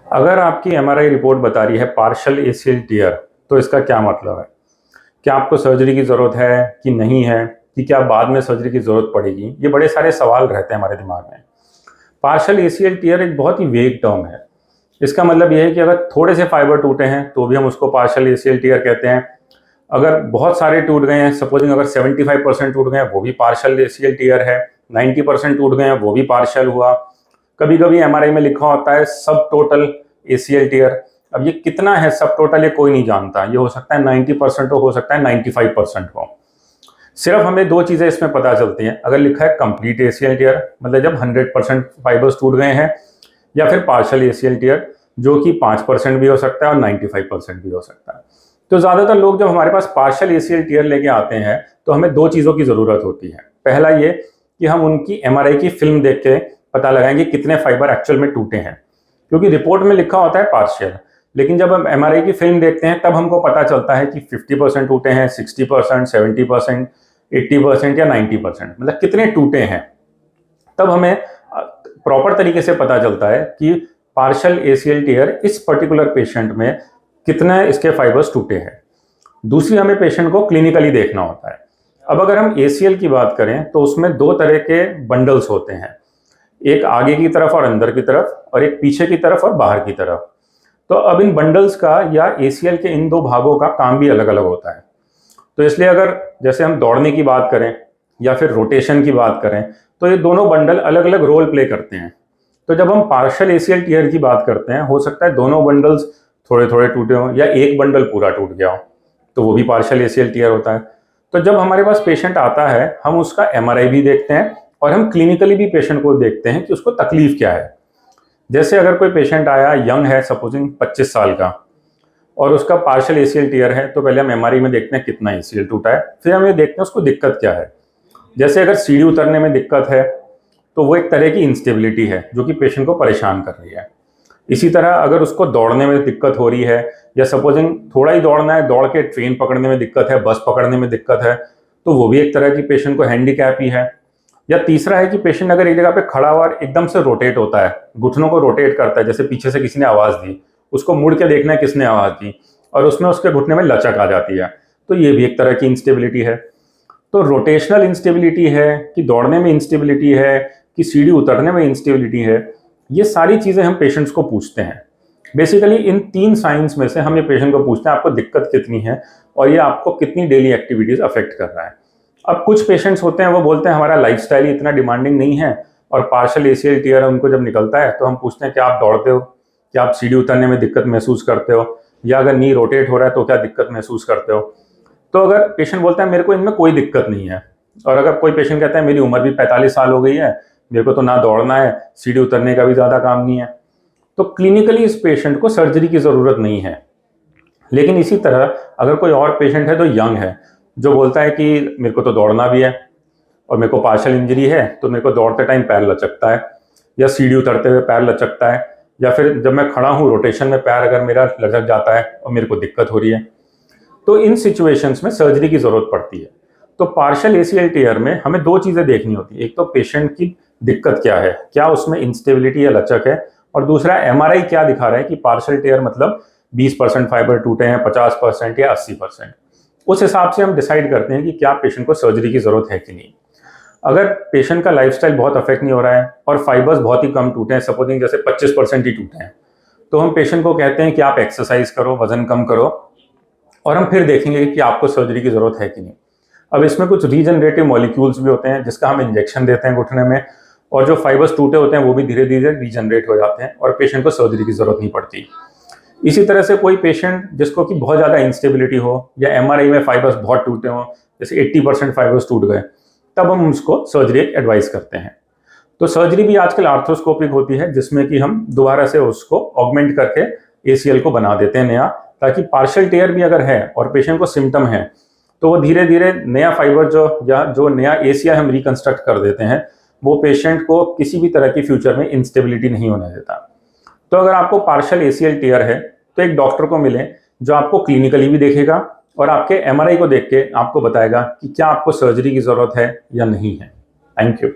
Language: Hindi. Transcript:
अगर आपकी एमआरआई रिपोर्ट बता रही है पार्शियल एसीएल टियर, तो इसका क्या मतलब है? क्या आपको सर्जरी की ज़रूरत है कि नहीं है, कि क्या बाद में सर्जरी की ज़रूरत पड़ेगी? ये बड़े सारे सवाल रहते हैं हमारे दिमाग में। पार्शियल एसीएल टियर एक बहुत ही वेग टर्म है। इसका मतलब ये है कि अगर थोड़े से फाइबर टूटे हैं तो भी हम उसको पार्शियल एसीएल टियर कहते हैं। अगर बहुत सारे टूट गए हैं, सपोजिंग अगर 75% टूट गए हैं, वो भी पार्शियल एसीएल टियर है। 90% टूट गए हैं, वो भी पार्शियल हुआ। कभी कभी एमआरआई में लिखा होता है सब टोटल एसीएल टियर। अब ये कितना है सब टोटल, ये कोई नहीं जानता। ये हो सकता है 90% हो सकता है 95% हो। सिर्फ हमें दो चीजें इसमें पता चलती हैं, अगर लिखा है कंप्लीट एसीएल टियर मतलब जब 100% फाइबर्स टूट गए हैं, या फिर पार्शियल एसीएल टियर जो कि 5% भी हो सकता है और 95% भी हो सकता है। तो ज्यादातर लोग जब हमारे पास पार्शियल एसीएल टियर लेके आते हैं तो हमें दो चीजों की जरूरत होती है। पहला ये कि हम उनकी एमआरआई की फिल्म देख के पता लगाएंगे कितने फाइबर एक्चुअल में टूटे हैं, क्योंकि रिपोर्ट में लिखा होता है पार्शियल, लेकिन जब हम एमआरआई की फिल्म देखते हैं तब हमको पता चलता है कि 50% टूटे हैं, 60%, 70%, 80% या 90%, मतलब कितने टूटे हैं। तब हमें प्रॉपर तरीके से पता चलता है कि पार्शियल एसीएल टियर इस पर्टिकुलर पेशेंट में कितने इसके फाइबर्स टूटे हैं। दूसरी, हमें पेशेंट को क्लिनिकली देखना होता है। अब अगर हम एसीएल की बात करें तो उसमें दो तरह के बंडल्स होते हैं, एक आगे की तरफ और अंदर की तरफ, और एक पीछे की तरफ और बाहर की तरफ। तो अब इन बंडल्स का या एसीएल के इन दो भागों का काम भी अलग अलग होता है। तो इसलिए अगर जैसे हम दौड़ने की बात करें या फिर रोटेशन की बात करें तो ये दोनों बंडल अलग अलग रोल प्ले करते हैं। तो जब हम पार्शियल एसीएल टियर की बात करते हैं, हो सकता है दोनों बंडल्स थोड़े थोड़े टूटे हों या एक बंडल पूरा टूट गया हो, तो वो भी पार्शियल एसीएल टियर होता है। तो जब हमारे पास पेशेंट आता है, हम उसका एमआरआई भी देखते हैं और हम क्लिनिकली भी पेशेंट को देखते हैं कि उसको तकलीफ क्या है। जैसे अगर कोई पेशेंट आया, यंग है, सपोजिंग 25 साल का, और उसका पार्शियल एसीएल टियर है, तो पहले हम एमआरआई में देखते हैं कितना एसीएल टूटा है, फिर हम ये देखते हैं उसको दिक्कत क्या है। जैसे अगर सीढ़ी उतरने में दिक्कत है तो वो एक तरह की इंस्टेबिलिटी है जो कि पेशेंट को परेशान कर रही है। इसी तरह अगर उसको दौड़ने में दिक्कत हो रही है, या सपोजिंग थोड़ा ही दौड़ना है, दौड़ के ट्रेन पकड़ने में दिक्कत है, बस पकड़ने में दिक्कत है, तो वो भी एक तरह की पेशेंट को हैंडीकैप ही है। या तीसरा है कि पेशेंट अगर एक जगह पे खड़ा हुआ और एकदम से रोटेट होता है, घुटनों को रोटेट करता है, जैसे पीछे से किसी ने आवाज दी, उसको मुड़ के देखना है किसने आवाज दी, और उसमें उसके घुटने में लचक आ जाती है, तो ये भी एक तरह की इंस्टेबिलिटी है। तो रोटेशनल इंस्टेबिलिटी है कि दौड़ने में इंस्टेबिलिटी है कि सीढ़ी उतरने में इंस्टेबिलिटी है, ये सारी चीज़ें हम पेशेंट्स को पूछते हैं। बेसिकली इन तीन साइंस में से हम ये पेशेंट को पूछते हैं आपको दिक्कत कितनी है और ये आपको कितनी डेली एक्टिविटीज़ अफेक्ट कर रहा है। अब कुछ पेशेंट्स होते हैं वो बोलते हैं हमारा लाइफस्टाइल ही इतना डिमांडिंग नहीं है, और पार्शियल एसीएल टियर उनको जब निकलता है तो हम पूछते हैं कि आप दौड़ते हो, क्या आप सीढ़ी उतरने में दिक्कत महसूस करते हो, या अगर नी रोटेट हो रहा है तो क्या दिक्कत महसूस करते हो। तो अगर पेशेंट बोलता है मेरे को इनमें कोई दिक्कत नहीं है, और अगर कोई पेशेंट कहता है मेरी उम्र भी 45 साल हो गई है, मेरे को तो ना दौड़ना है, सीढ़ी उतरने का भी ज़्यादा काम नहीं है, तो क्लिनिकली इस पेशेंट को सर्जरी की ज़रूरत नहीं है। लेकिन इसी तरह अगर कोई और पेशेंट है जो यंग है, जो बोलता है कि मेरे को तो दौड़ना भी है और मेरे को पार्शियल इंजरी है, तो मेरे को दौड़ते टाइम पैर लचकता है, या सीढ़ी उतरते हुए पैर लचकता है, या फिर जब मैं खड़ा हूँ रोटेशन में पैर अगर मेरा लचक जाता है और मेरे को दिक्कत हो रही है, तो इन सिचुएशंस में सर्जरी की ज़रूरत पड़ती है। तो पार्शियल एसीएल टियर में हमें दो चीज़ें देखनी होती है, एक तो पेशेंट की दिक्कत क्या है, क्या उसमें इंस्टेबिलिटी या लचक है, और दूसरा एमआरआई क्या दिखा रहा है कि पार्शियल टियर मतलब 20% फाइबर टूटे हैं, 50% या 80%। उस हिसाब से हम डिसाइड करते हैं कि क्या पेशेंट को सर्जरी की ज़रूरत है कि नहीं। अगर पेशेंट का लाइफस्टाइल बहुत अफेक्ट नहीं हो रहा है और फाइबर्स बहुत ही कम टूटे हैं, सपोजिंग जैसे 25% ही टूटे हैं, तो हम पेशेंट को कहते हैं कि आप एक्सरसाइज करो, वजन कम करो, और हम फिर देखेंगे कि आपको सर्जरी की ज़रूरत है कि नहीं। अब इसमें कुछ रीजनरेटिव मॉलिक्यूल्स भी होते हैं जिसका हम इंजेक्शन देते हैं घुटने में, और जो फाइबर्स टूटे होते हैं वो भी धीरे धीरे रीजनरेट हो जाते हैं और पेशेंट को सर्जरी की ज़रूरत नहीं पड़ती। इसी तरह से कोई पेशेंट जिसको कि बहुत ज़्यादा इंस्टेबिलिटी हो या एमआरआई में फाइबर्स बहुत टूटे हों, जैसे 80% फाइबर्स टूट गए, तब हम उसको सर्जरी एडवाइस करते हैं। तो सर्जरी भी आजकल आर्थ्रोस्कोपिक होती है, जिसमें कि हम दोबारा से उसको ऑगमेंट करके एसीएल को बना देते हैं नया, ताकि पार्शियल टियर भी अगर है और पेशेंट को सिम्टम है तो वो धीरे धीरे नया फाइबर जो नया एसीएल हम रिकंस्ट्रक्ट कर देते हैं, वो पेशेंट को किसी भी तरह की फ्यूचर में इंस्टेबिलिटी नहीं होने देता। तो अगर आपको पार्शियल एसीएल टियर है तो एक डॉक्टर को मिलें जो आपको क्लिनिकली भी देखेगा और आपके एमआरआई को देख के आपको बताएगा कि क्या आपको सर्जरी की ज़रूरत है या नहीं है। Thank you.